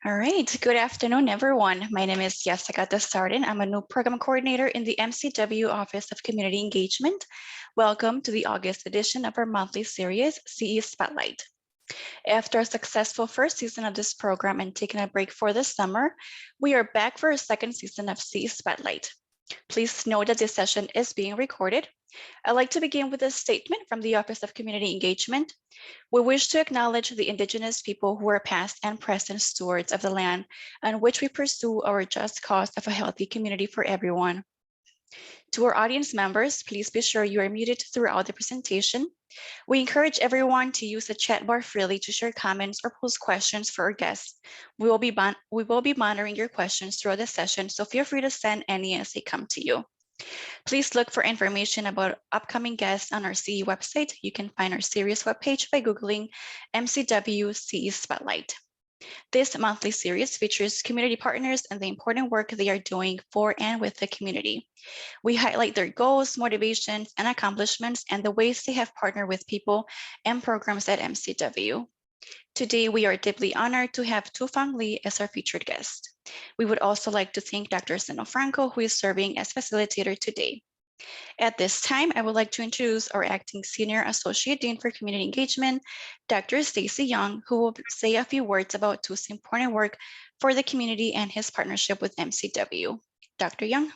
All right, good afternoon, everyone. My name is Jessica Desardin. I'm a new program coordinator in the MCW Office of Community Engagement. Welcome to the August edition of our monthly series, CE Spotlight. After a successful first season of this program and taking a break for the summer, we are back for a second season of CE Spotlight. Please note that this session is being recorded. I'd like to begin with a statement from the Office of Community Engagement. We wish to acknowledge the Indigenous people who are past and present stewards of the land on which we pursue our just cause of a healthy community for everyone. To our audience members, please be sure you are muted throughout the presentation. We encourage everyone to use the chat bar freely to share comments or pose questions for our guests. We will be monitoring your questions throughout the session, so feel free to send any as they come to you. Please look for information about upcoming guests on our CE website. You can find our series webpage by Googling MCW CE Spotlight. This monthly series features community partners and the important work they are doing for and with the community. We highlight their goals, motivations, and accomplishments, and the ways they have partnered with people and programs at MCW. Today, we are deeply honored to have Tou Fong Lee as our featured guest. We would also like to thank Dr. Zeno Franco, who is serving as facilitator today. At this time, I would like to introduce our acting Senior Associate Dean for Community Engagement, Dr. Stacy Young, who will say a few words about Tou's important work for the community and his partnership with MCW. Dr. Young.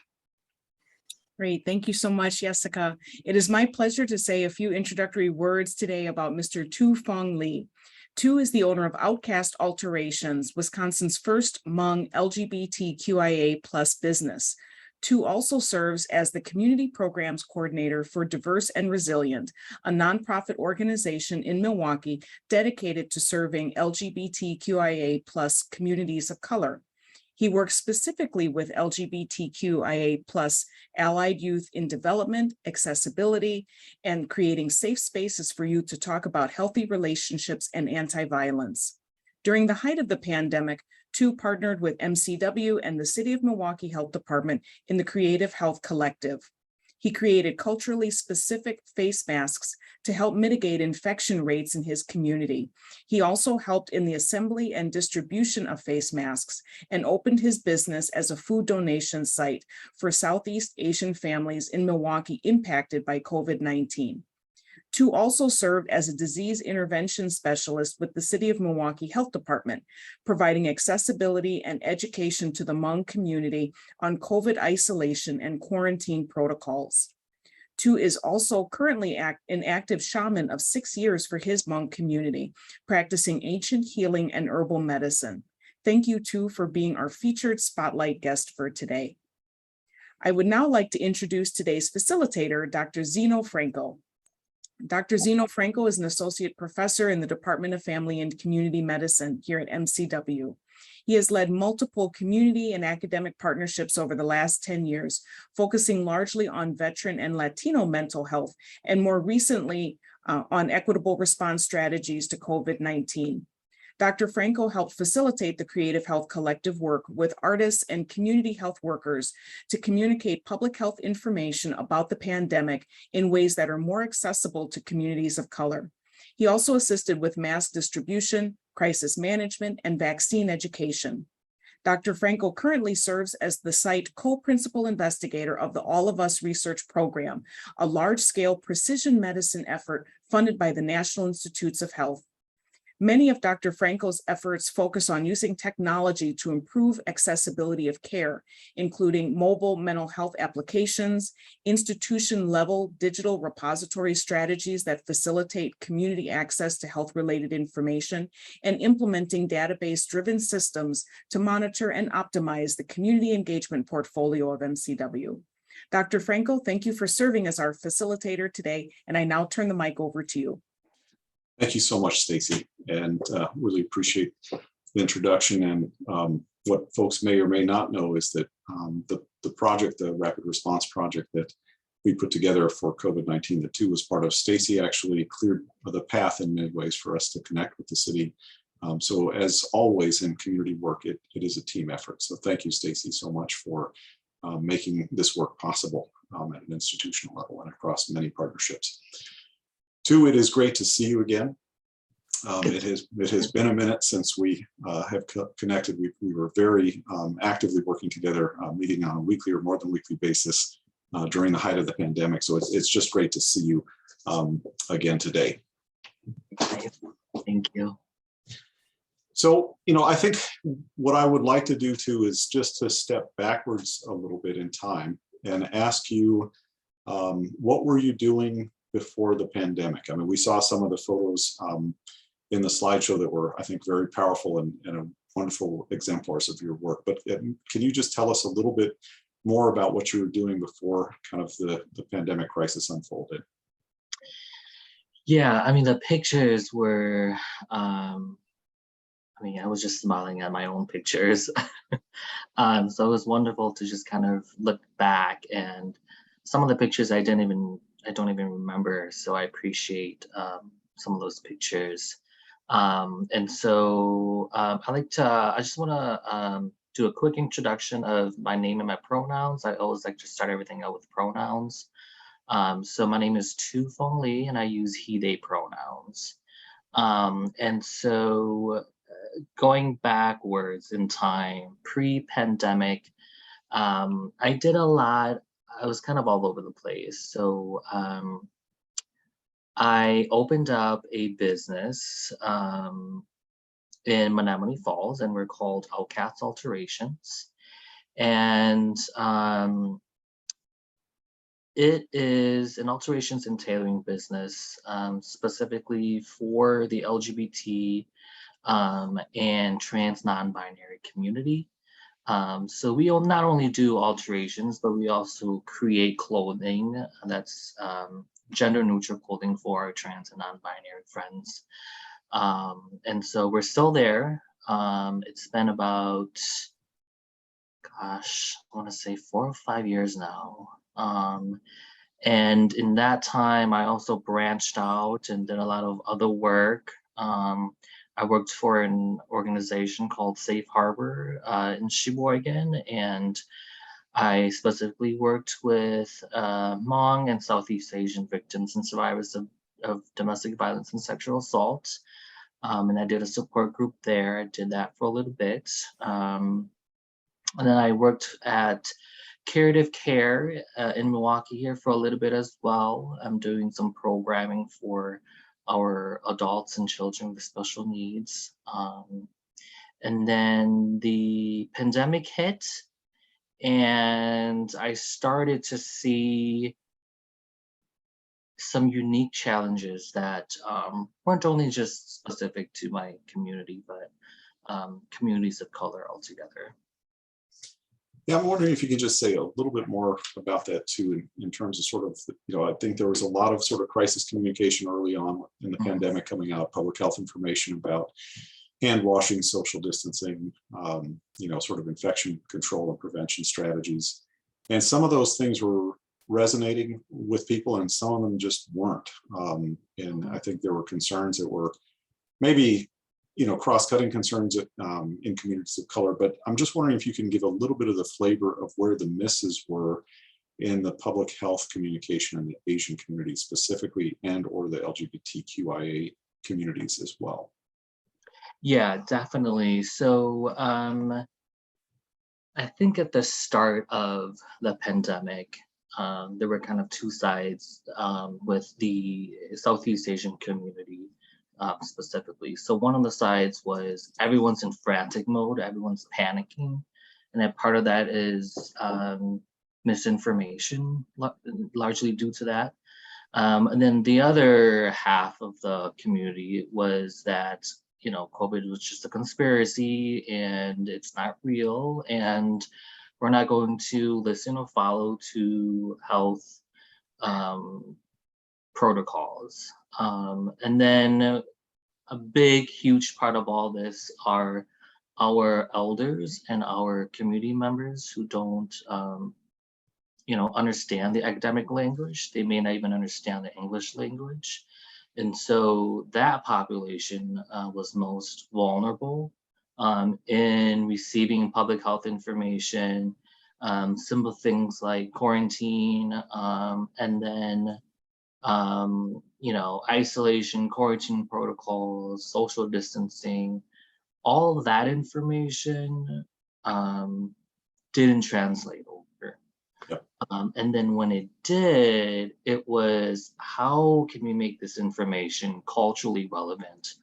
Great, thank you so much, Jessica. It is my pleasure to say a few introductory words today about Mr. Tou Fong Lee. Tou is the owner of Outcast Alterations, Wisconsin's first Hmong LGBTQIA+ business. Tou also serves as the Community Programs Coordinator for Diverse and Resilient, a nonprofit organization in Milwaukee dedicated to serving LGBTQIA+ communities of color. He works specifically with LGBTQIA+ allied youth in development, accessibility, and creating safe spaces for youth to talk about healthy relationships and anti-violence. During the height of the pandemic, Tou partnered with MCW and the City of Milwaukee Health Department in the Creative Health Collective. He created culturally specific face masks to help mitigate infection rates in his community. He also helped in the assembly and distribution of face masks and opened his business as a food donation site for Southeast Asian families in Milwaukee impacted by COVID-19. Tou also served as a disease intervention specialist with the City of Milwaukee Health Department, providing accessibility and education to the Hmong community on COVID isolation and quarantine protocols. Tou is also currently an active shaman of 6 years for his Hmong community, practicing ancient healing and herbal medicine. Thank you, Tou, for being our featured spotlight guest for today. I would now like to introduce today's facilitator, Dr. Zeno Franco. Dr. Zeno Franco is an associate professor in the Department of Family and Community Medicine here at MCW. He has led multiple community and academic partnerships over the last 10 years, focusing largely on veteran and Latino mental health, and more recently on equitable response strategies to COVID-19. Dr. Franco helped facilitate the Creative Health Collective work with artists and community health workers to communicate public health information about the pandemic in ways that are more accessible to communities of color. He also assisted with mask distribution, crisis management, and vaccine education. Dr. Franco currently serves as the site co-principal investigator of the All of Us Research Program, a large-scale precision medicine effort funded by the National Institutes of Health. Many of Dr. Franco's efforts focus on using technology to improve accessibility of care, including mobile mental health applications, institution-level digital repository strategies that facilitate community access to health-related information, and implementing database-driven systems to monitor and optimize the community engagement portfolio of MCW. Dr. Franco, thank you for serving as our facilitator today, and I now turn the mic over to you. Thank you so much, Stacy, and really appreciate the introduction. And what folks may or may not know is that the project, the Rapid Response Project that we put together for COVID-19, that Tou was part of, Stacy actually cleared the path in many ways for us to connect with the city. So as always in community work, it is a team effort. So thank you, Stacy, so much for making this work possible at an institutional level and across many partnerships. Tou, it is great to see you again. It has been a minute since we have connected. We were very actively working together, meeting on a weekly or more than weekly basis during the height of the pandemic. So it's just great to see you again today. Thank you. So, I think what I would like to do too is just to step backwards a little bit in time and ask you, what were you doing before the pandemic? I mean, we saw some of the photos in the slideshow that were, I think, very powerful and wonderful exemplars of your work. But can you just tell us a little bit more about what you were doing before kind of the pandemic crisis unfolded? Yeah, I mean, the pictures were, I was just smiling at my own pictures. So it was wonderful to just kind of look back, and some of the pictures I don't even remember. So I appreciate some of those pictures. And so I just want to do a quick introduction of my name and my pronouns. I always like to start everything out with pronouns. So my name is Tou Fong Lee, and I use he, they pronouns. And so going backwards in time, pre-pandemic, I did a lot. I was kind of all over the place. So I opened up a business in Menomonee Falls, and we're called Outkast Alterations. And it is an alterations and tailoring business, specifically for the LGBT and trans non-binary community. So we will not only do alterations, but we also create clothing that's gender neutral clothing for our trans and non-binary friends. And so we're still there. It's been about, I want to say 4 or 5 years now. And in that time, I also branched out and did a lot of other work. I worked for an organization called Safe Harbor in Sheboygan, and I specifically worked with Hmong and Southeast Asian victims and survivors of domestic violence and sexual assault. And I did a support group there. I did that for a little bit. And then I worked at Curative Care in Milwaukee here for a little bit as well. I'm doing some programming for our adults and children with special needs. And then the pandemic hit, and I started to see some unique challenges that weren't only just specific to my community, but communities of color altogether. Yeah, I'm wondering if you could just say a little bit more about that too, in terms of sort of, I think there was a lot of sort of crisis communication early on in the pandemic coming out, public health information about hand washing, social distancing, sort of infection control and prevention strategies. And some of those things were resonating with people and some of them just weren't. And I think there were concerns that were maybe cross-cutting concerns in communities of color, but I'm just wondering if you can give a little bit of the flavor of where the misses were in the public health communication in the Asian community specifically, and or the LGBTQIA communities as well. Yeah, definitely. So I think at the start of the pandemic, there were kind of two sides with the Southeast Asian community. Specifically. So one of the sides was everyone's in frantic mode, everyone's panicking. And then part of that is misinformation, largely due to that. And then the other half of the community was that, COVID was just a conspiracy and it's not real. And we're not going to listen or follow to health protocols. And then a big, huge part of all this are our elders and our community members who don't, understand the academic language. They may not even understand the English language. And so that population was most vulnerable in receiving public health information, simple things like quarantine, and then you know, isolation, quarantine protocols, social distancing, all of that information didn't translate over. Yep. And then when it did, it was how can we make this information culturally relevant?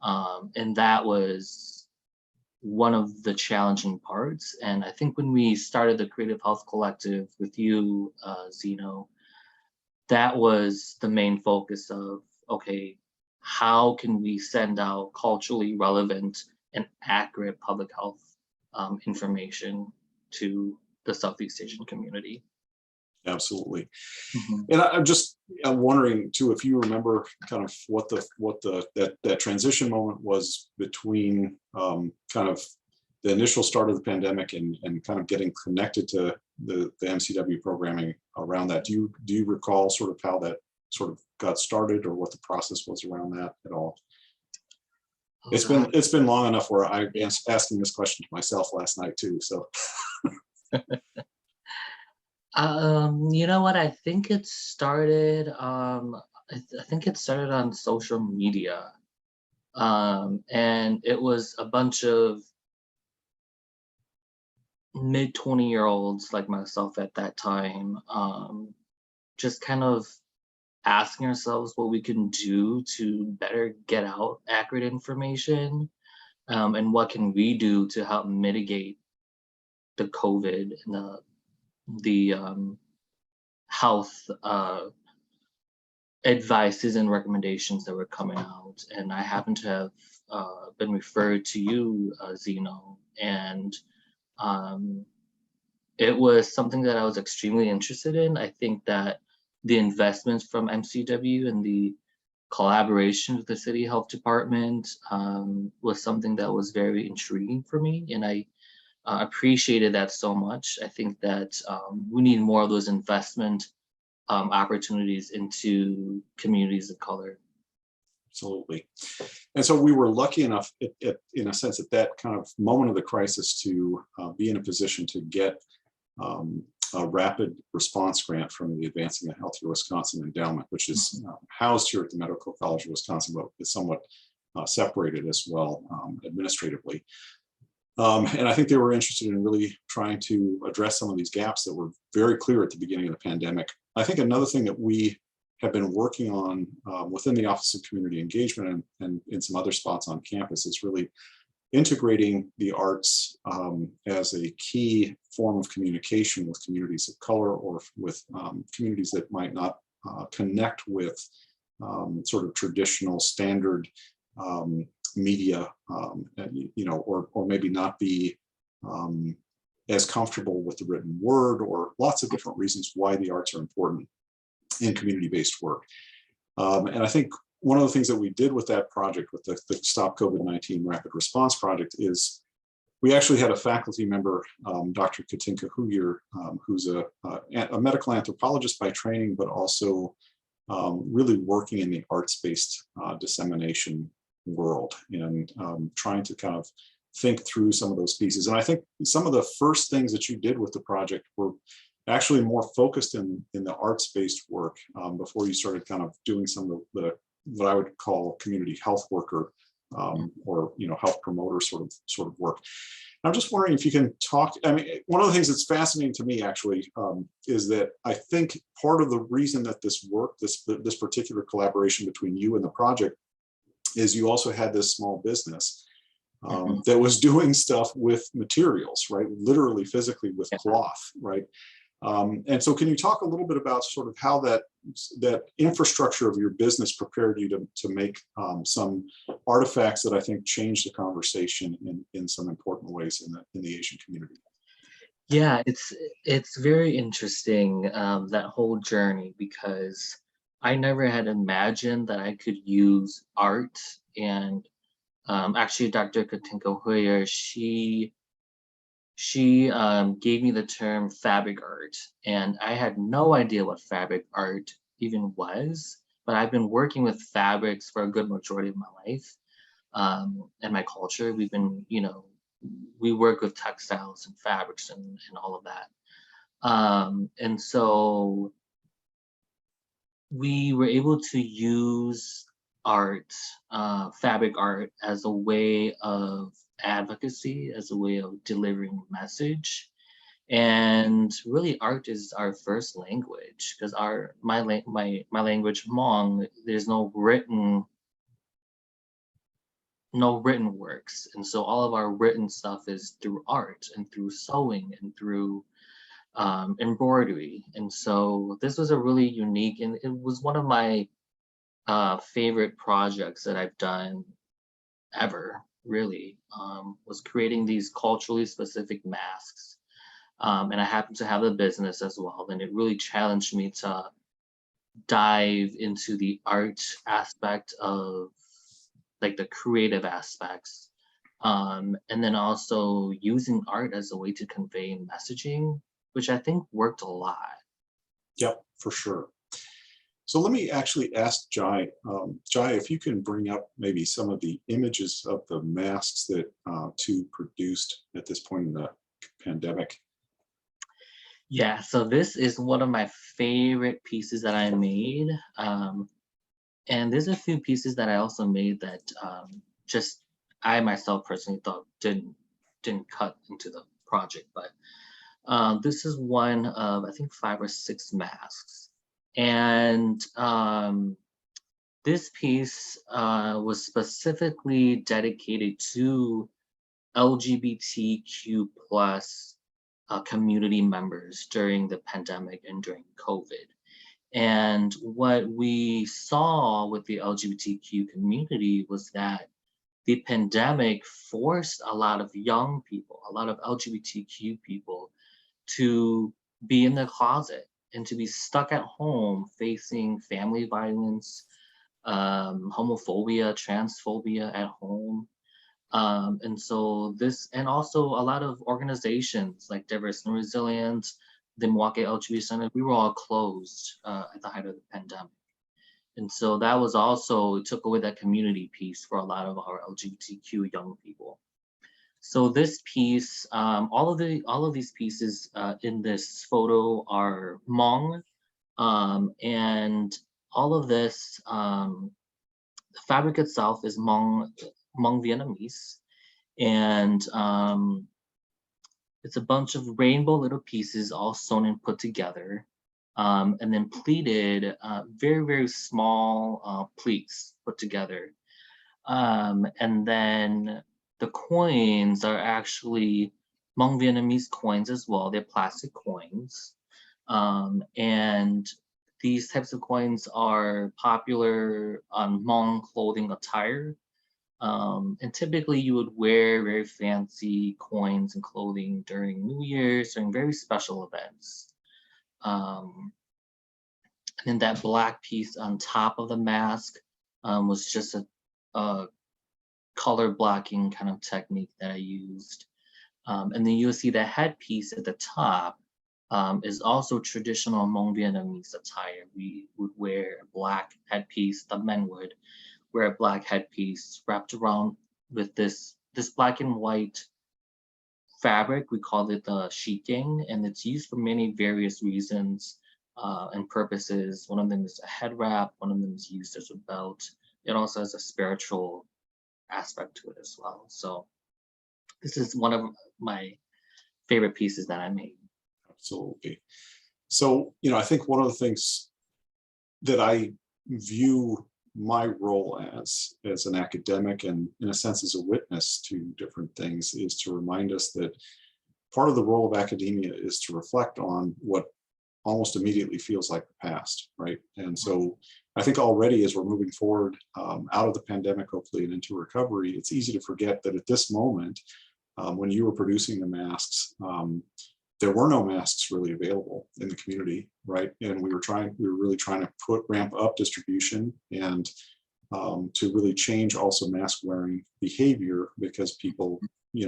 And that was one of the challenging parts. And I think when we started the Creative Health Collective with you, Zeno, that was the main focus of, okay, how can we send out culturally relevant and accurate public health information to the Southeast Asian community? Absolutely. Mhm. And I'm wondering too, if you remember kind of what that transition moment was between kind of the initial start of the pandemic and kind of getting connected to the MCW programming around that. Do you recall sort of how that sort of got started, or what the process was around that at all? Oh, It's been long enough where I was asking this question to myself last night too. So you know what? I think it started. I think it started on social media, and it was a bunch of mid 20-year-olds like myself at that time, just kind of asking ourselves what we can do to better get out accurate information, and what can we do to help mitigate the COVID and the health advices and recommendations that were coming out. And I happen to have been referred to you, Zeno, and it was something that I was extremely interested in. I think that the investments from MCW and the collaboration with the city health department was something that was very intriguing for me, and I appreciated that so much. I think that we need more of those investment opportunities into communities of color. absolutely. And so we were lucky enough, in a sense, at that kind of moment of the crisis, to be in a position to get a rapid response grant from the Advancing a Healthier Wisconsin Endowment, which is housed here at the Medical College of Wisconsin, but is somewhat separated as well administratively. And I think they were interested in really trying to address some of these gaps that were very clear at the beginning of the pandemic. I think another thing that we have been working on within the Office of Community Engagement and in some other spots on campus is really integrating the arts as a key form of communication with communities of color, or with communities that might not connect with sort of traditional standard media, you know, or maybe not be as comfortable with the written word, or lots of different reasons why the arts are important in community-based work. And I think one of the things that we did with that project, with the Stop COVID-19 Rapid Response Project, is we actually had a faculty member, Dr. Katinka Huyer, who's a medical anthropologist by training, but also really working in the arts-based dissemination world, and trying to kind of think through some of those pieces. And I think some of the first things that you did with the project were actually more focused in the arts-based work before you started kind of doing some of the what I would call community health worker or, you know, health promoter sort of work. I'm just wondering if you can talk. I mean, one of the things that's fascinating to me actually is that I think part of the reason that this worked, this particular collaboration between you and the project, is you also had this small business that was doing stuff with materials, right? Literally, physically with cloth, right? And so can you talk a little bit about sort of how that infrastructure of your business prepared you to make some artifacts that I think changed the conversation in some important ways in the Asian community? Yeah, it's very interesting, that whole journey, because I never had imagined that I could use art. And actually, Dr. Katinka Hoyer, she gave me the term fabric art, and I had no idea what fabric art even was. But I've been working with fabrics for a good majority of my life, and my culture. We've been, you know, we work with textiles and fabrics and all of that. And so we were able to use art, fabric art, as a way of advocacy, as a way of delivering message. And really, art is our first language, because my language, Hmong, there's no written works, and so all of our written stuff is through art and through sewing and through embroidery. And so this was a really unique, and it was one of my favorite projects that I've done ever, really, was creating these culturally specific masks. And I happen to have a business as well, and it really challenged me to dive into the art aspect of, like, the creative aspects, and then also using art as a way to convey messaging, which I think worked a lot. Yep, for sure. So let me actually ask Jai. Jai, if you can bring up maybe some of the images of the masks that Tou produced at this point in the pandemic. Yeah, so this is one of my favorite pieces that I made. And there's a few pieces that I also made that just I myself personally thought didn't cut into the project. But this is one of, I think, 5 or 6 masks. And this piece was specifically dedicated to LGBTQ plus community members during the pandemic and during COVID. And what we saw with the LGBTQ community was that the pandemic forced a lot of young people, a lot of LGBTQ people, to be in the closet and to be stuck at home facing family violence, homophobia, transphobia at home. And so this, and also a lot of organizations like Diversity and Resilience, the Milwaukee LGBT Center, we were all closed at the height of the pandemic. And so that was also, it took away that community piece for a lot of our LGBTQ young people. So this piece, all of these pieces in this photo are Hmong, and all of this, the fabric itself is Hmong Vietnamese, and it's a bunch of rainbow little pieces all sewn and put together, and then pleated, very, very small pleats put together. And then the coins are actually Hmong Vietnamese coins as well. They're plastic coins. And these types of coins are popular on Hmong clothing attire. And typically you would wear very fancy coins and clothing during New Year's, during very special events. And then that black piece on top of the mask was just a color blocking kind of technique that I used. And then you'll see the headpiece at the top is also traditional Hmong Vietnamese attire. We would wear a black headpiece, the men would wear a black headpiece wrapped around with this black and white fabric. We call it the shiking, and it's used for many various reasons and purposes. One of them is a head wrap, one of them is used as a belt. It also has a spiritual aspect to it as well. So this is one of my favorite pieces that I made. Absolutely. So, I think one of the things that I view my role as an academic and in a sense as a witness to different things is to remind us that part of the role of academia is to reflect on what almost immediately feels like the past, right? And so I think already as we're moving forward out of the pandemic, hopefully, and into recovery, it's easy to forget that at this moment, when you were producing the masks, there were no masks really available in the community, right? And we were really trying to ramp up distribution and to really change also mask wearing behavior because people,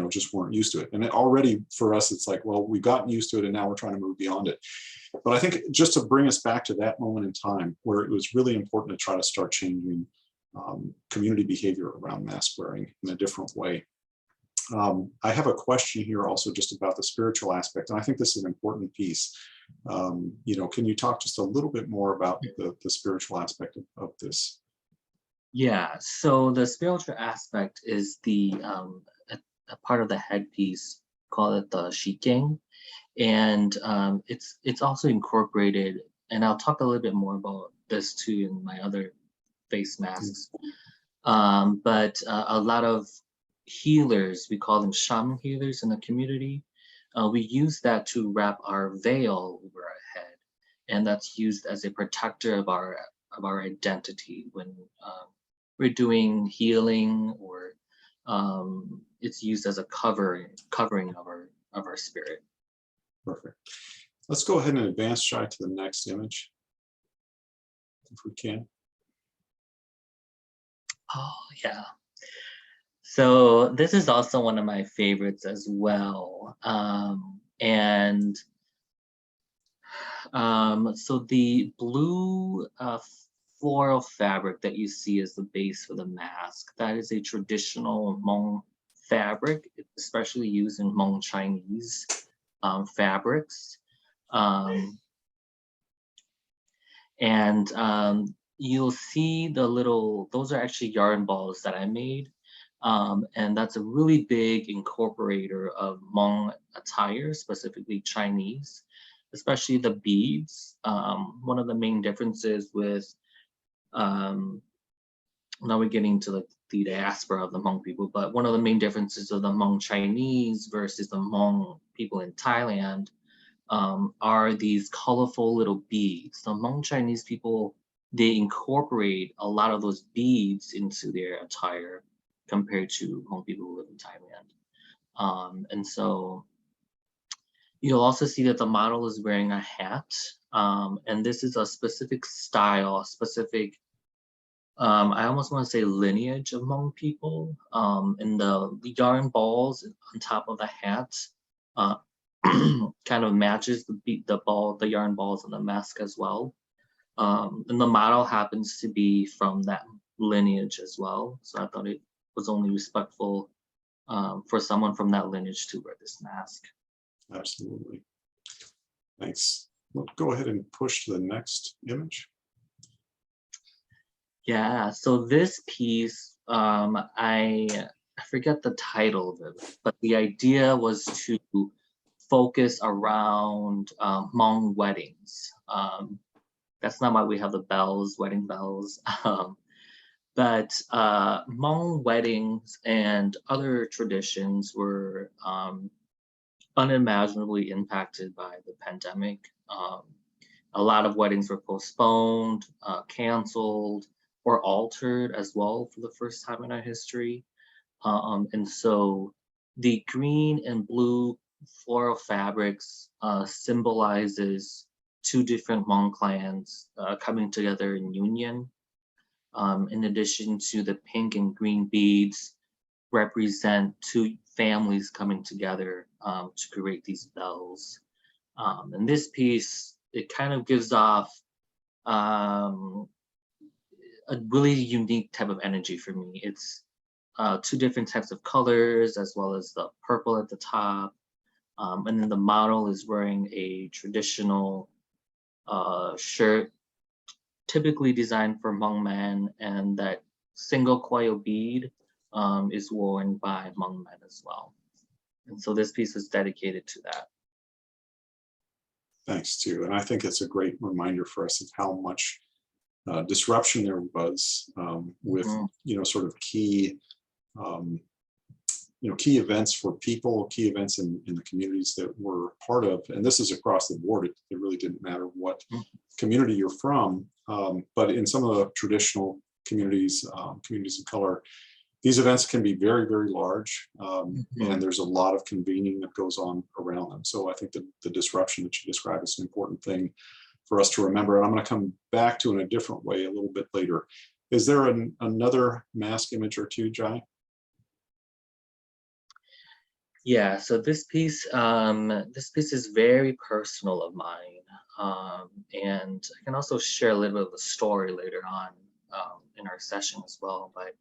just weren't used to it. And already for us, it's like, well, we've gotten used to it and now we're trying to move beyond it. But I think just to bring us back to that moment in time where it was really important to try to start changing community behavior around mask wearing in a different way. I have a question here also just about the spiritual aspect, and I think this is an important piece. Can you talk just a little bit more about the spiritual aspect of this? Yeah, so the spiritual aspect is a part of the headpiece, call it the shiking, and it's also incorporated, and I'll talk a little bit more about this too in my other face masks. But a lot of healers, we call them shaman healers in the community, we use that to wrap our veil over our head, and that's used as a protector of our identity when we're doing healing, or it's used as a covering of our spirit. Perfect. Let's go ahead and advance, Shai, to the next image, if we can. Oh, yeah. So this is also one of my favorites as well. So the blue floral fabric that you see as the base for the mask, that is a traditional Hmong fabric, especially used in Hmong Chinese fabrics. You'll see those are actually yarn balls that I made. And that's a really big incorporator of Hmong attire, specifically Chinese, especially the beads. One of the main differences with, now we're getting to the diaspora of the Hmong people, but one of the main differences of the Hmong Chinese versus the Hmong people in Thailand are these colorful little beads. The Hmong Chinese people, they incorporate a lot of those beads into their attire compared to Hmong people who live in Thailand. And so you'll also see that the model is wearing a hat. And this is a specific style, a specific, I almost want to say lineage of Hmong people. And the yarn balls on top of the hat kind of matches the yarn balls on the mask as well. And the model happens to be from that lineage as well. So I thought it was only respectful for someone from that lineage to wear this mask. Absolutely. Thanks. We'll go ahead and push to the next image. Yeah, so this piece, I forget the title of it, but the idea was to focus around Hmong weddings. That's not why we have the bells, wedding bells. But Hmong weddings and other traditions were unimaginably impacted by the pandemic. A lot of weddings were postponed, canceled, or altered as well for the first time in our history. And so the green and blue floral fabrics symbolizes two different Hmong clans coming together in union. In addition to the pink and green beads represent two families coming together to create these bells. And this piece, it kind of gives off a really unique type of energy for me. It's two different types of colors, as well as the purple at the top. And then the model is wearing a traditional shirt, typically designed for Hmong men, and that single coil bead is worn by Hmong men as well. And so this piece is dedicated to that. Thanks, too. And I think it's a great reminder for us of how much disruption there was with, sort of key, key events for people, key events in the communities that we're part of. And this is across the board. It really didn't matter what community you're from. But in some of the traditional communities, communities of color, these events can be very, very large. And there's a lot of convening that goes on around them. So I think that the disruption that you describe is an important thing for us to remember. And I'm going to come back to in a different way a little bit later. Is there another mask image or two, Jai? Yeah, so this piece is very personal of mine. And I can also share a little bit of the story later on in our session as well. But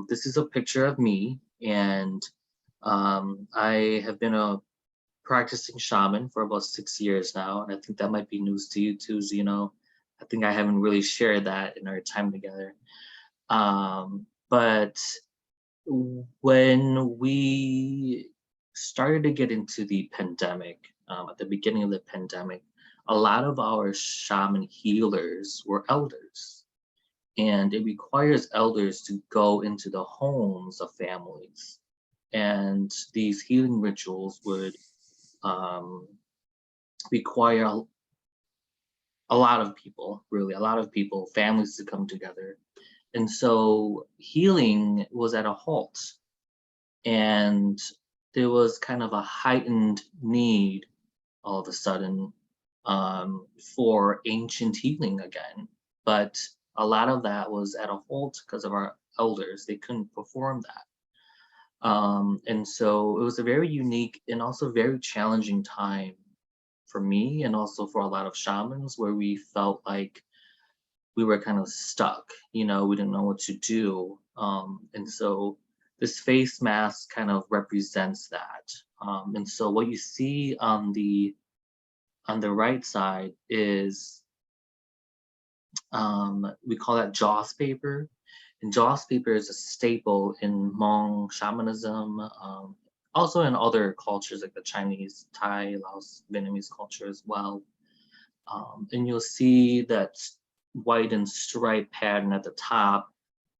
this is a picture of me, and I have been a practicing shaman for about 6 years now, and I think that might be news to you too, Zeno. I think I haven't really shared that in our time together. But when we started to get into the pandemic, at the beginning of the pandemic, a lot of our shaman healers were elders, and it requires elders to go into the homes of families. And these healing rituals would require a lot of people, really, a lot of people, families to come together. And so healing was at a halt. And there was kind of a heightened need all of a sudden for ancient healing again. But a lot of that was at a halt because of our elders. They couldn't perform that. And so it was a very unique and also very challenging time for me and also for a lot of shamans, where we felt like we were kind of stuck, we didn't know what to do. And so this face mask kind of represents that. And so what you see on the right side is, we call that Joss paper. And Joss paper is a staple in Hmong shamanism, also in other cultures like the Chinese, Thai, Laos, Vietnamese culture as well. And you'll see that white and stripe pattern at the top.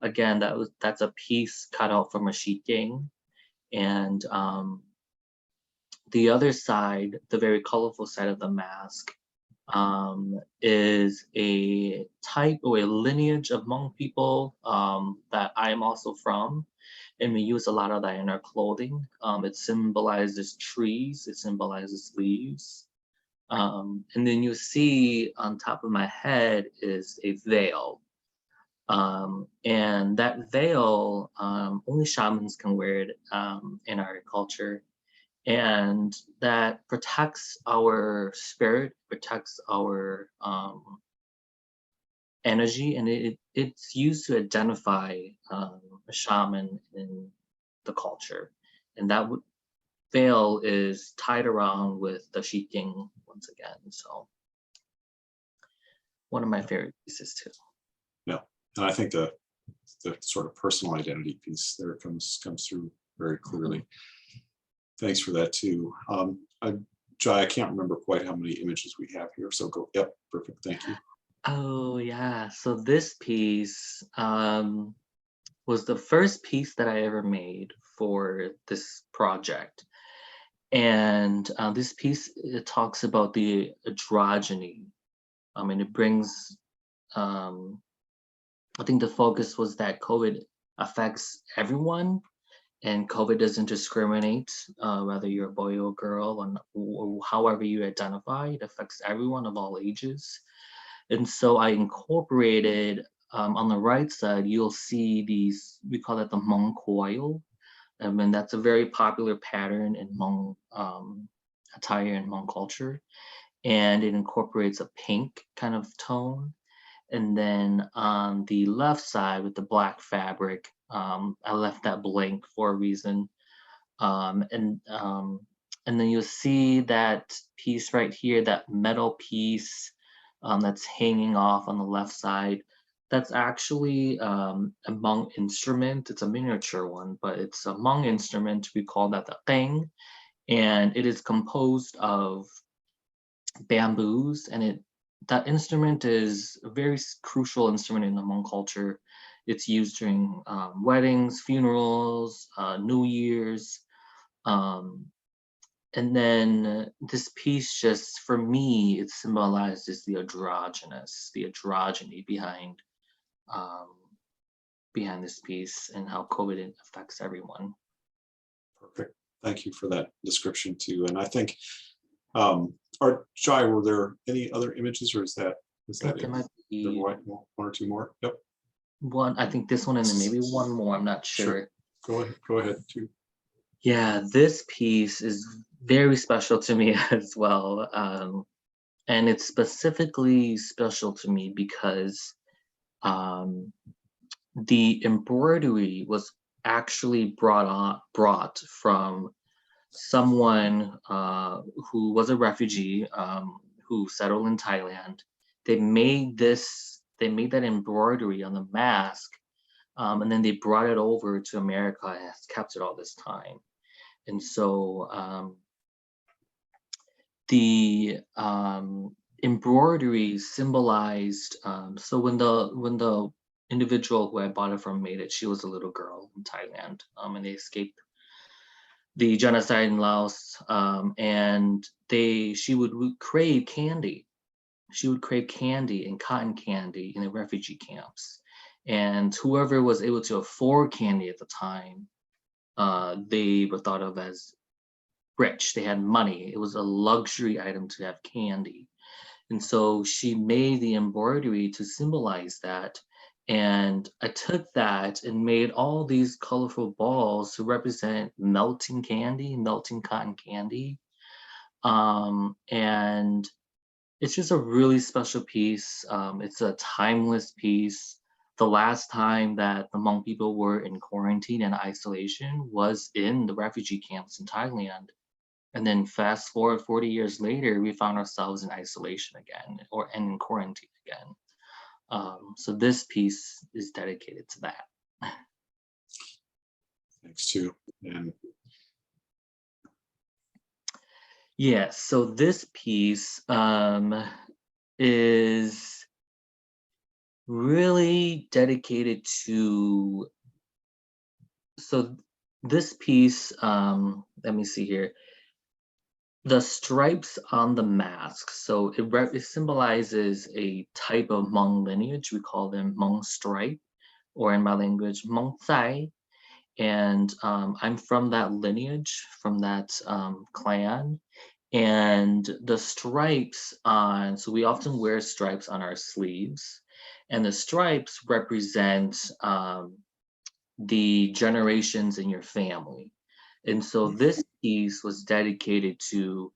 Again, that's a piece cut out from a sheet gang. And the other side, the very colorful side of the mask, is a type or a lineage of Hmong people that I am also from, and we use a lot of that in our clothing. It symbolizes trees, it symbolizes leaves. And then you see on top of my head is a veil. And that veil, only shamans can wear it in our culture. And that protects our spirit, protects our energy, and it's used to identify a shaman in the culture. And that veil is tied around with the sheeting once again. So one of my favorite pieces too. Yeah, and I think the sort of personal identity piece there comes through very clearly. Thanks for that too. Jai, I can't remember quite how many images we have here, so go. Yep, perfect. Thank you. Oh yeah, so this piece was the first piece that I ever made for this project. And this piece, it talks about the androgyny. And it brings, I think the focus was that COVID affects everyone, and COVID doesn't discriminate whether you're a boy or a girl, or however you identify. It affects everyone of all ages. And so I incorporated, on the right side, you'll see these, we call it the Hmong coil. And that's a very popular pattern in Hmong attire and Hmong culture. And it incorporates a pink kind of tone. And then on the left side with the black fabric, I left that blank for a reason. And then you'll see that piece right here, that metal piece that's hanging off on the left side. That's actually a Hmong instrument. It's a miniature one, but it's a Hmong instrument. We call that the qing, and it is composed of bamboos. And that instrument is a very crucial instrument in the Hmong culture. It's used during weddings, funerals, New Year's. And then this piece, just for me, it symbolizes the androgyny behind this piece and how COVID affects everyone. Perfect. Thank you for that description too. And I think, Jai, were there any other images, or is that there might be one or two more? Yep. One, I think this one, and then maybe one more. I'm not sure. Go ahead too. Yeah, this piece is very special to me as well. And it's specifically special to me because the embroidery was actually brought from someone who was a refugee who settled in Thailand. They made that embroidery on the mask, and then they brought it over to America and has kept it all this time. And so the embroidery symbolized, so when the individual who I bought it from made it, she was a little girl in Thailand, and they escaped the genocide in Laos, and she would crave candy. She would crave candy and cotton candy in the refugee camps. And whoever was able to afford candy at the time, they were thought of as rich. They had money. It was a luxury item to have candy. And so she made the embroidery to symbolize that. And I took that and made all these colorful balls to represent melting candy, melting cotton candy. And it's just a really special piece. It's a timeless piece. The last time that the Hmong people were in quarantine and isolation was in the refugee camps in Thailand. And then fast forward 40 years later, we found ourselves in isolation again, and in quarantine again. So this piece is dedicated to that. Thanks, Tou. And yeah, so this piece is really dedicated to, so this piece, let me see here, the stripes on the mask. So it symbolizes a type of Hmong lineage. We call them Hmong stripe, or in my language, Hmong Tsai. And I'm from that lineage, from that clan. And the stripes so we often wear stripes on our sleeves. And the stripes represent the generations in your family. And so this piece was dedicated to,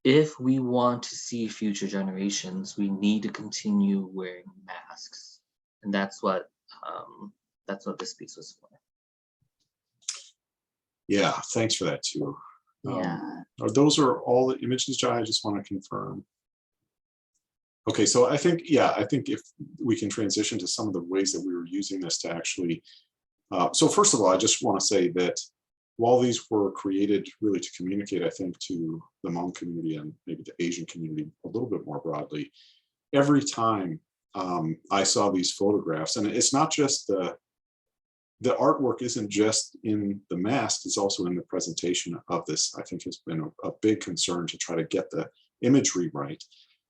if we want to see future generations, we need to continue wearing masks. And that's what this piece was for. yeah, thanks for that, Tou. Yeah. Those are all the images, Jai? I just want to confirm. Okay, so I think if we can transition to some of the ways that we were using this to actually, so first of all, I just want to say that while these were created really to communicate, I think, to the Hmong community and maybe the Asian community a little bit more broadly, every time I saw these photographs, and it's not just the artwork isn't just in the mask, it's also in the presentation of this, I think has been a big concern to try to get the imagery right.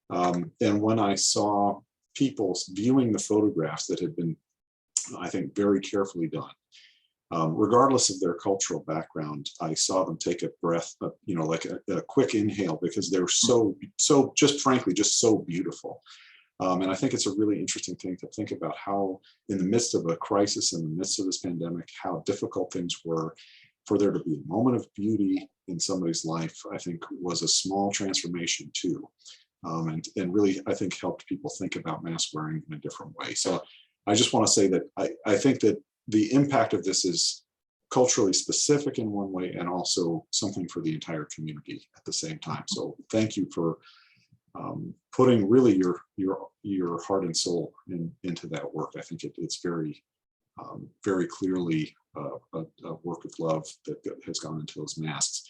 And when I saw people viewing the photographs that had been, I think, very carefully done, regardless of their cultural background, I saw them take a breath, like a quick inhale, because they're so just frankly, just so beautiful. And I think it's a really interesting thing to think about how, in the midst of a crisis, in the midst of this pandemic, how difficult things were. For there to be a moment of beauty in somebody's life, I think was a small transformation too. And really, I think, helped people think about mask wearing in a different way. So I just want to say that I think that the impact of this is culturally specific in one way, and also something for the entire community at the same time. So thank you for putting really your heart and soul into that work. I think it's very, very clearly a work of love that has gone into those masks.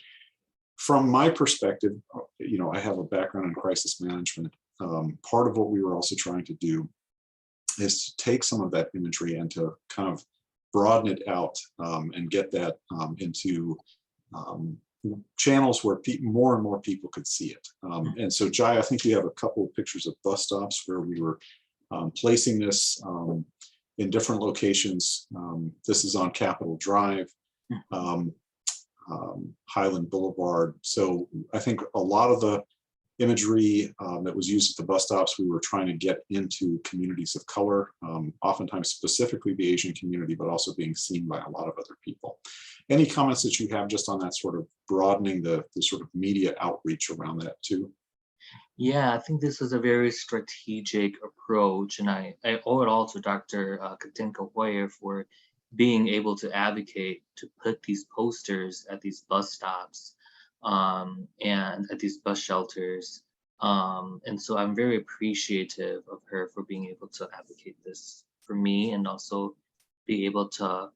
From my perspective, I have a background in crisis management. Part of what we were also trying to do is to take some of that imagery and to kind of broaden it out and get that into channels where more and more people could see it. And so, Jai, I think you have a couple of pictures of bus stops where we were placing this in different locations. This is on Capitol Drive, Highland Boulevard. So I think a lot of the imagery that was used at the bus stops, we were trying to get into communities of color, oftentimes specifically the Asian community, but also being seen by a lot of other people. Any comments that you have just on that sort of broadening the sort of media outreach around that too? Yeah, I think this is a very strategic approach, and I owe it all to Dr. Katinka Hoyer for being able to advocate to put these posters at these bus stops and at these bus shelters. And so I'm very appreciative of her for being able to advocate this for me, and also be able to,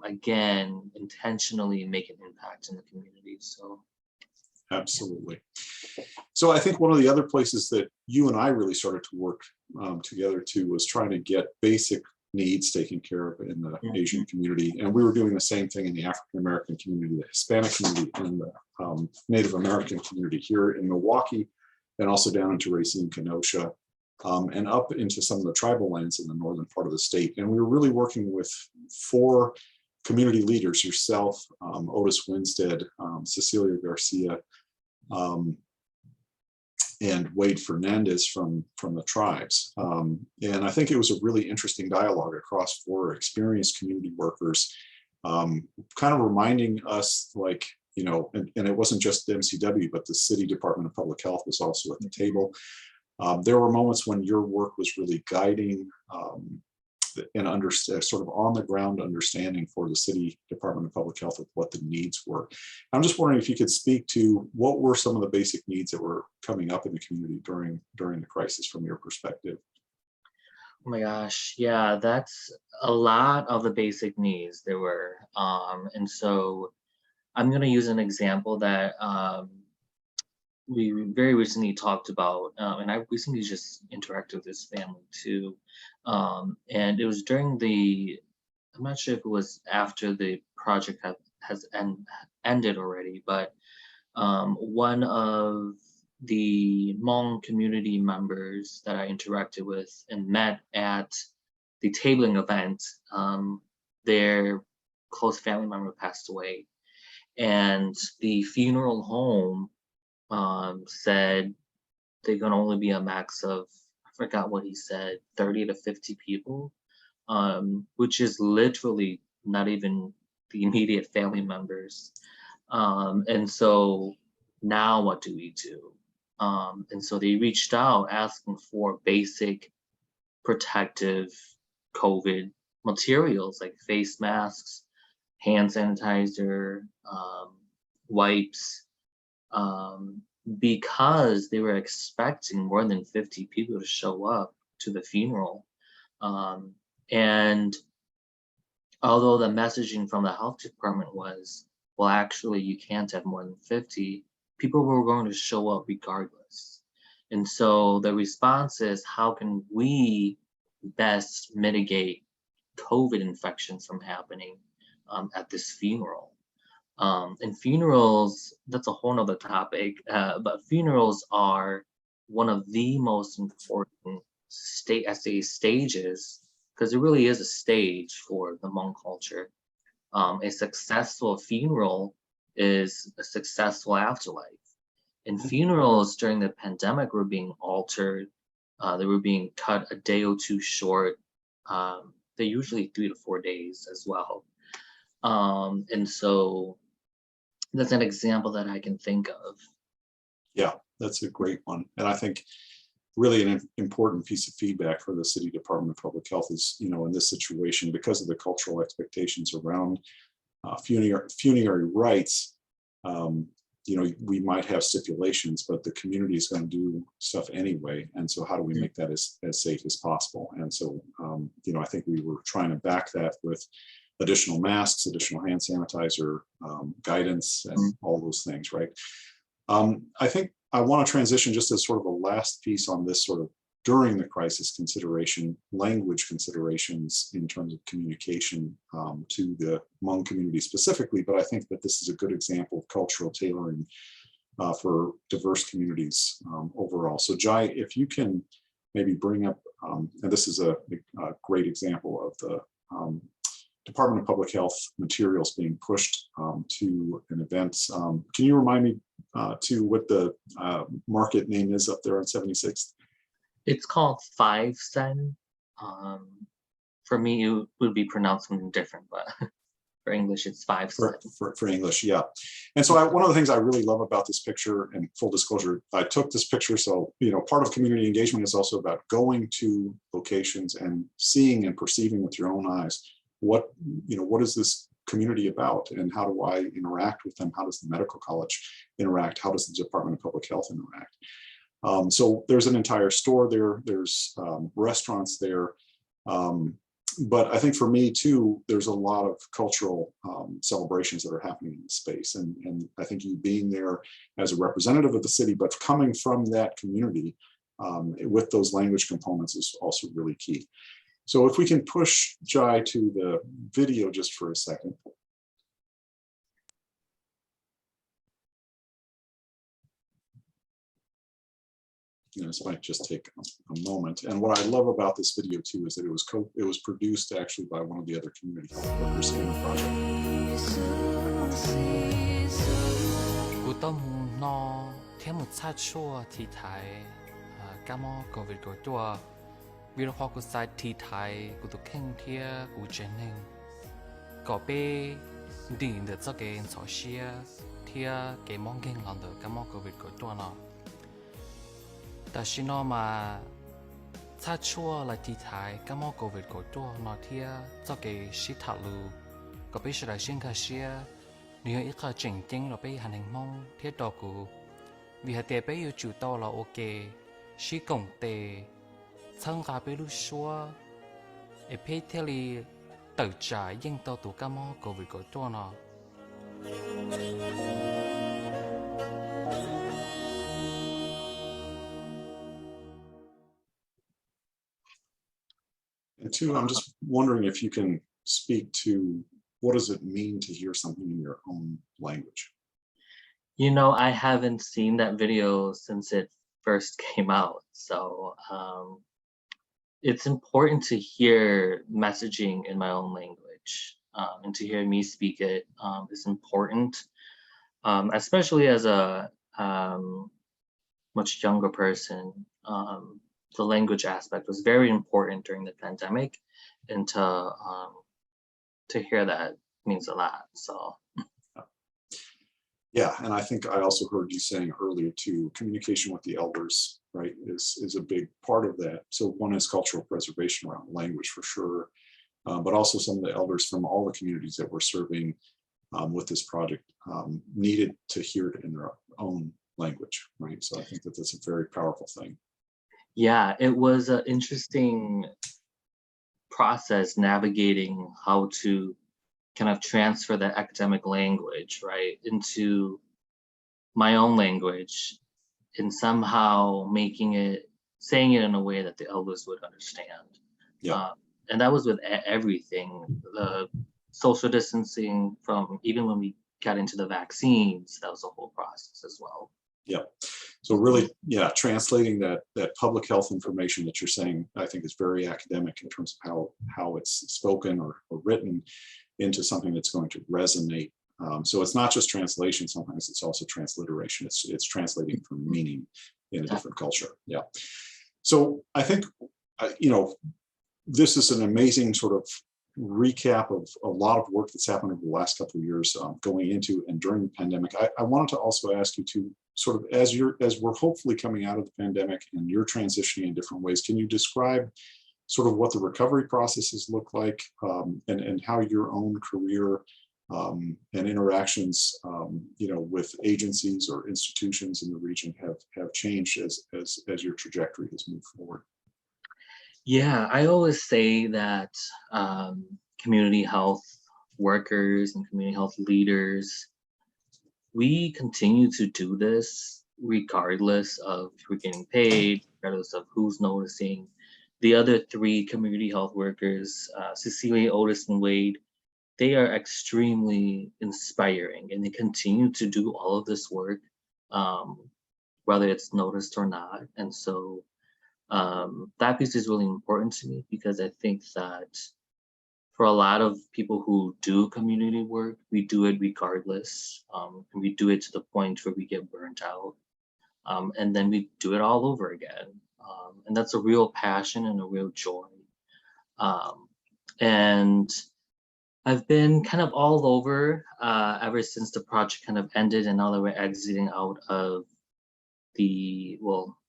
again, intentionally make an impact in the community. So. Absolutely. So I think one of the other places that you and I really started to work together too was trying to get basic needs taken care of in the Asian community. And we were doing the same thing in the African American community, the Hispanic community, and the Native American community here in Milwaukee, and also down into Racine, Kenosha, and up into some of the tribal lands in the northern part of the state. And we were really working with 4 community leaders, yourself, Otis Winstead, Cecilia Garcia, and Wade Fernandez from the tribes. And I think it was a really interesting dialogue across 4 experienced community workers, kind of reminding us, like, you know, and it wasn't just the MCW, but the City Department of Public Health was also at the table. There were moments when your work was really guiding and sort of on the ground understanding for the City Department of Public Health of what the needs were. I'm just wondering if you could speak to what were some of the basic needs that were coming up in the community during the crisis from your perspective. Oh my gosh, yeah, that's a lot of the basic needs there were. And so I'm going to use an example that we very recently talked about, and I recently just interacted with this family too. And it was during I'm not sure if it was after the project has ended already, but one of the Hmong community members that I interacted with and met at the tabling event, their close family member passed away. And the funeral home said they're going to only be a max of, I forgot what he said, 30 to 50 people, which is literally not even the immediate family members. And so now what do we do? And so they reached out asking for basic protective COVID materials like face masks, hand sanitizer, wipes, because they were expecting more than 50 people to show up to the funeral. And although the messaging from the health department was, well, actually, you can't have more than 50, people were going to show up regardless. And so the response is, how can we best mitigate COVID infections from happening at this funeral? And funerals, that's a whole nother topic, but funerals are one of the most important stages, because it really is a stage for the Hmong culture. A successful funeral is a successful afterlife. And funerals during the pandemic were being altered. They were being cut a day or 2 short. They're usually 3 to 4 days as well. And so that's an example that I can think of. Yeah, that's a great one. And I think really an important piece of feedback for the City Department of Public Health is, you know, in this situation, because of the cultural expectations around funerary rites, you know, we might have stipulations, but the community is going to do stuff anyway. And so how do we make that as safe as possible? And so, you know, I think we were trying to back that with additional masks, additional hand sanitizer, guidance, and all those things, right? I think I want to transition just as sort of a last piece on this sort of during the crisis consideration, language considerations in terms of communication to the Hmong community specifically, but I think that this is a good example of cultural tailoring for diverse communities overall. So Jai, if you can maybe bring up, and this is a great example of the Department of Public Health materials being pushed to an event. Can you remind me to what the market name is up there on 76th? It's called 5 Sen. For me, it would be pronounced something different, but for English, it's 5 Sen. For English, yeah. And so one of the things I really love about this picture, and full disclosure, I took this picture, so, you know, part of community engagement is also about going to locations and seeing and perceiving with your own eyes what is this community about, and how do I interact with them? How does the medical college interact? How does the Department of Public Health interact? So there's an entire store there. There's restaurants there. But I think for me too, there's a lot of cultural celebrations that are happening in the space. And I think you being there as a representative of the city, but coming from that community with those language components is also really key. So if we can push Jai to the video just for a second. This might just take a moment. And what I love about this video too is that it was produced actually by one of the other community health workers in the project. Ta shi no ma cha chua la ti thai ka mo covid ko to no thia cho ke shi tha lu ko pe shra shin ka shia ni i kha ching ting lo pe han heng mong thia to ku vi ha te pe yu chu to la ok shi kong te chang ka pe lu shua e pe the li tau cha yin to tu ka mo covid ko to no. And two, I'm just wondering if you can speak to what does it mean to hear something in your own language? You know, I haven't seen that video since it first came out. So it's important to hear messaging in my own language, and to hear me speak it is important, especially as a much younger person. The language aspect was very important during the pandemic, and to hear that means a lot. So yeah, and I think I also heard you saying earlier too, communication with the elders, right, is a big part of that. So one is cultural preservation around language for sure, but also some of the elders from all the communities that we're serving with this project needed to hear it in their own language, right? So I think that that's a very powerful thing. yeah, it was an interesting process navigating how to kind of transfer that academic language, right, into my own language, and somehow saying it in a way that the elders would understand. Yeah. And that was with everything, the social distancing from even when we got into the vaccines, that was a whole process as well. Yeah. So really, yeah, translating that public health information that you're saying, I think is very academic in terms of how it's spoken or written into something that's going to resonate. So it's not just translation, sometimes it's also transliteration. It's translating from meaning in a different culture. Yeah. So I think, this is an amazing sort of recap of a lot of work that's happened over the last couple of years going into and during the pandemic. I wanted to also ask you to sort of, as we're hopefully coming out of the pandemic and you're transitioning in different ways, can you describe sort of what the recovery processes look like, and how your own career and interactions, with agencies or institutions in the region have changed as your trajectory has moved forward? Yeah, I always say that community health workers and community health leaders, we continue to do this regardless of if we're getting paid, regardless of who's noticing. The other three community health workers, Cecilia, Otis, and Wade, they are extremely inspiring, and they continue to do all of this work, whether it's noticed or not. And so that piece is really important to me, because I think that for a lot of people who do community work, we do it regardless, and we do it to the point where we get burnt out, and then we do it all over again. And that's a real passion and a real joy. And I've been kind of all over ever since the project kind of ended, and now that we're exiting out of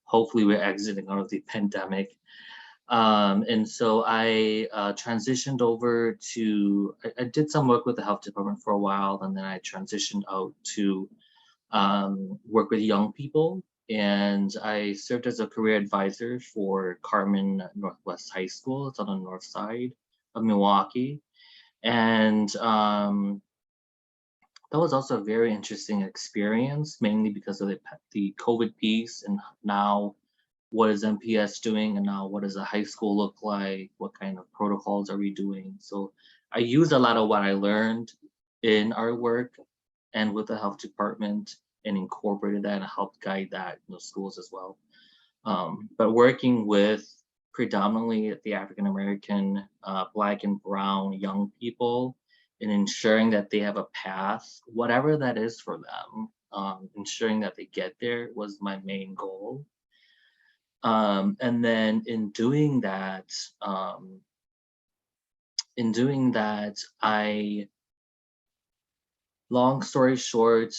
hopefully we're exiting out of the pandemic. And so I transitioned over to, I did some work with the health department for a while, and then I transitioned out to work with young people. And I served as a career advisor for Carmen Northwest High School. It's on the north side of Milwaukee. And that was also a very interesting experience, mainly because of the COVID piece, and now what is MPS doing, and now what does a high school look like? What kind of protocols are we doing? So I use a lot of what I learned in our work and with the health department and incorporated that and helped guide that in the schools as well. But working with predominantly the African American, Black and Brown young people, and ensuring that they have a path, whatever that is for them, ensuring that they get there was my main goal. And then in doing that, long story short,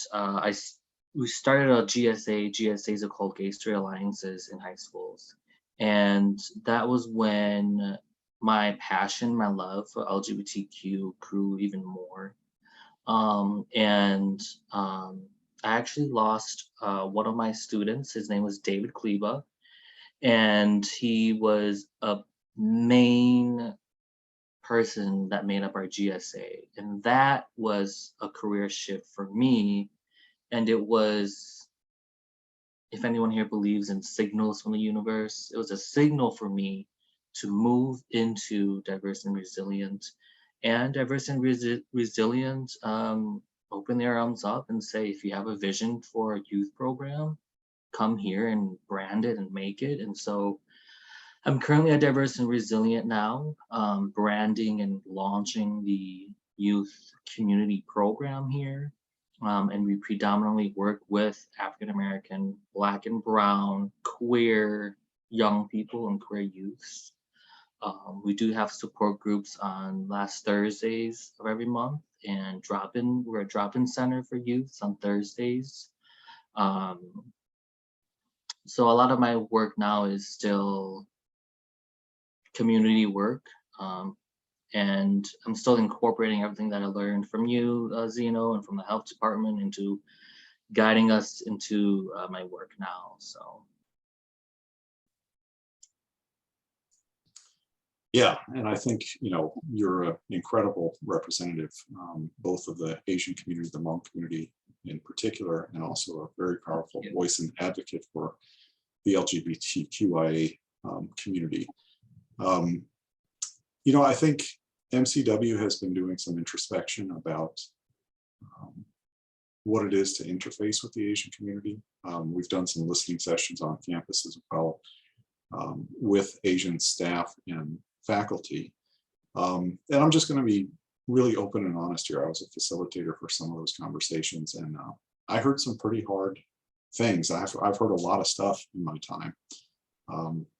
we started a GSA. GSAs are called Gay Straight Alliances in high schools. And that was when my passion, my love for LGBTQ grew even more. I actually lost one of my students. His name was David Kleba, and he was a main person that made up our GSA. And that was a career shift for me. And it was, if anyone here believes in signals from the universe, it was a signal for me to move into diverse and resilient. And diverse and resilient open their arms up and say, if you have a vision for a youth program, come here and brand it and make it. And so I'm currently at Diverse and Resilient now, branding and launching the youth community program here. And we predominantly work with African American, Black and Brown, queer young people and queer youths. We do have support groups on last Thursdays of every month, and we're a drop-in center for youths on Thursdays. So a lot of my work now is still community work, and I'm still incorporating everything that I learned from you, Zeno, and from the health department into guiding us into my work now. So. Yeah, and I think, you're an incredible representative, both of the Asian community, the Hmong community in particular, and also a very powerful voice and advocate for the LGBTQIA community. I think MCW has been doing some introspection about what it is to interface with the Asian community. We've done some listening sessions on campus as well with Asian staff and faculty. And I'm just going to be really open and honest here. I was a facilitator for some of those conversations, and I heard some pretty hard things. I've heard a lot of stuff in my time,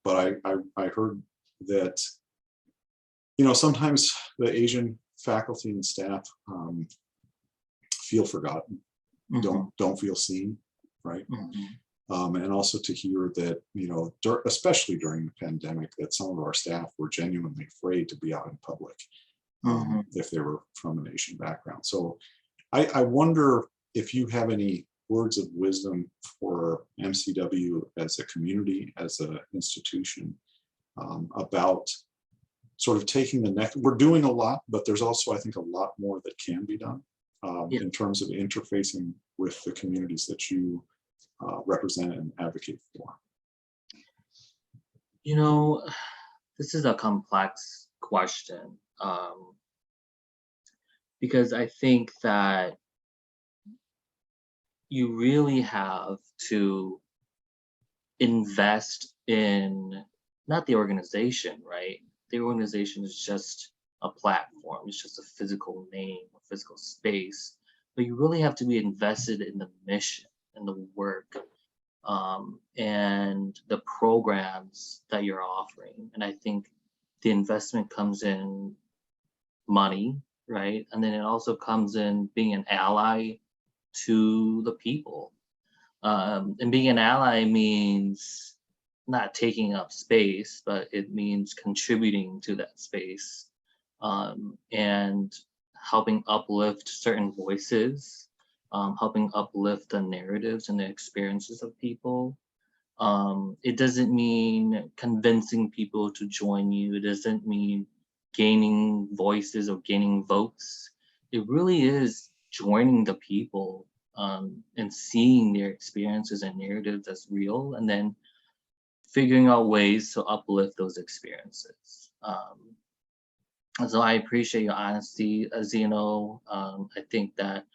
but I heard that sometimes the Asian faculty and staff feel forgotten, don't feel seen, right? And also to hear that, especially during the pandemic, that some of our staff were genuinely afraid to be out in public if they were from an Asian background. So I wonder if you have any words of wisdom for MCW as a community, as an institution, about sort of taking the next. We're doing a lot, but there's also, I think, a lot more that can be done in terms of interfacing with the communities that you represent and advocate for. This is a complex question, because I think that you really have to invest in not the organization, right? The organization is just a platform. It's just a physical name, a physical space. But you really have to be invested in the mission and the work and the programs that you're offering. And I think the investment comes in money, right? And then it also comes in being an ally to the people. And being an ally means not taking up space, but it means contributing to that space, and helping uplift certain voices, helping uplift the narratives and the experiences of people. It doesn't mean convincing people to join you. It doesn't mean gaining voices or gaining votes. It really is joining the people, and seeing their experiences and narratives as real, and then figuring out ways to uplift those experiences. So I appreciate your honesty, Zeno. I think that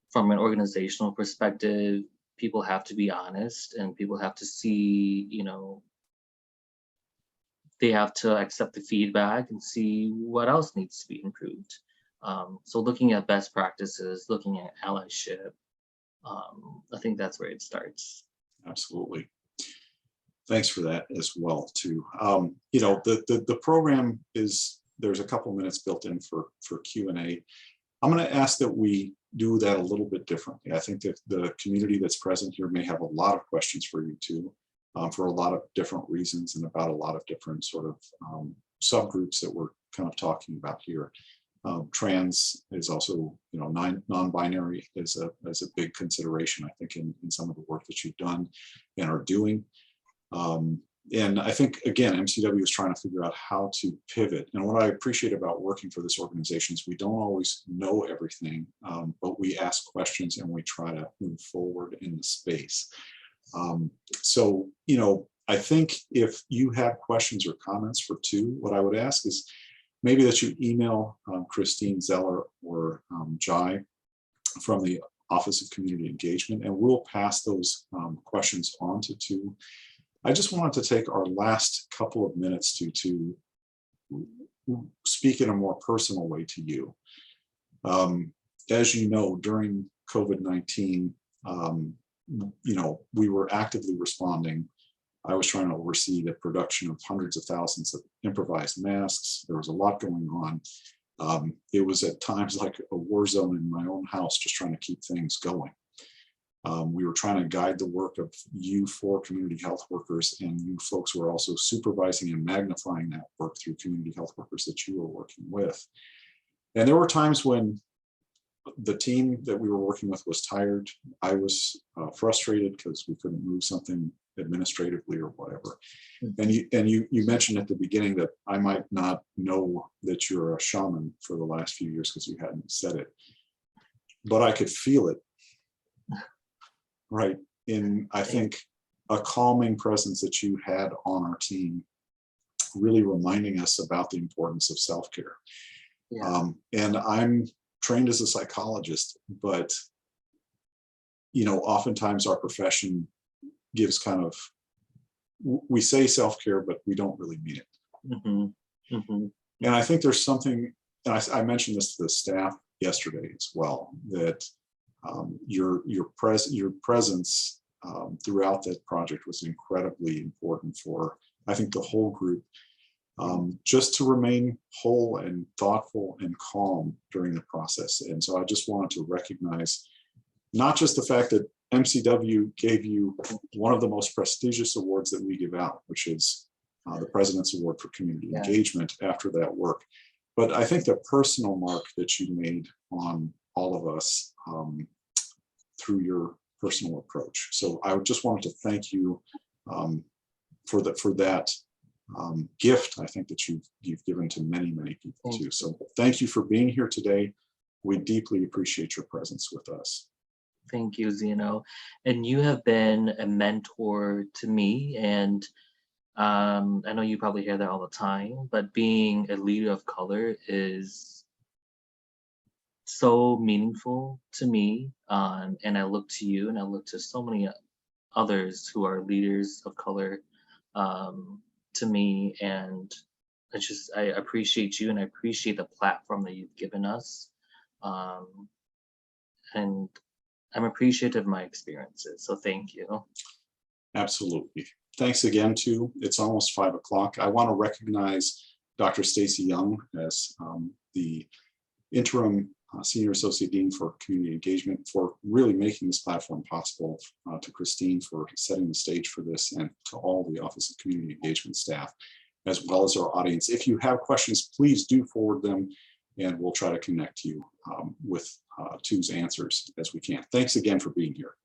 from an organizational perspective, people have to be honest, and people have to see, they have to accept the feedback and see what else needs to be improved. So looking at best practices, looking at allyship, I think that's where it starts. Absolutely. Thanks for that as well, too. The program is, there's a couple minutes built in for Q&A. I'm going to ask that we do that a little bit differently. I think that the community that's present here may have a lot of questions for you too, for a lot of different reasons and about a lot of different sort of subgroups that we're kind of talking about here. Trans is also, non-binary is a big consideration, I think, in some of the work that you've done and are doing. And I think, again, MCW is trying to figure out how to pivot. And what I appreciate about working for this organization is we don't always know everything, but we ask questions and we try to move forward in the space. So, I think if you have questions or comments for Tou, what I would ask is maybe that you email Christine Zeller or Jai from the Office of Community Engagement, and we'll pass those questions on to Tou. I just wanted to take our last couple of minutes to speak in a more personal way to you. As you know, during COVID-19, we were actively responding. I was trying to oversee the production of hundreds of thousands of improvised masks. There was a lot going on. It was at times like a war zone in my own house, just trying to keep things going. We were trying to guide the work of you four community health workers, and you folks were also supervising and magnifying that work through community health workers that you were working with. And there were times when the team that we were working with was tired. I was frustrated because we couldn't move something administratively or whatever. And you mentioned at the beginning that I might not know that you're a shaman for the last few years because you hadn't said it, but I could feel it. Right. In, I think, a calming presence that you had on our team, really reminding us about the importance of self-care. Yeah. And I'm trained as a psychologist, but, oftentimes our profession gives kind of, we say self-care, but we don't really mean it. Mm-hmm. Mm-hmm. And I think there's something, and I mentioned this to the staff yesterday as well, that your presence throughout that project was incredibly important for, I think, the whole group, just to remain whole and thoughtful and calm during the process. And so I just wanted to recognize not just the fact that MCW gave you one of the most prestigious awards that we give out, which is the President's Award for Community Engagement after that work, but I think the personal mark that you made on all of us through your personal approach. So I just wanted to thank you for that gift, I think, that you've given to many, many people too. So thank you for being here today. We deeply appreciate your presence with us. Thank you, Zeno. And you have been a mentor to me, and I know you probably hear that all the time, but being a leader of color is so meaningful to me. And I look to you, and I look to so many others who are leaders of color to me. And I appreciate you, and I appreciate the platform that you've given us. And I'm appreciative of my experiences, so thank you. Absolutely. Thanks again, Tou. It's almost 5 o'clock. I want to recognize Dr. Stacy Young as the interim Senior Associate Dean for Community Engagement, for really making this platform possible, to Christine for setting the stage for this, and to all the Office of Community Engagement staff, as well as our audience. If you have questions, please do forward them, and we'll try to connect you with Tou's answers as we can. Thanks again for being here.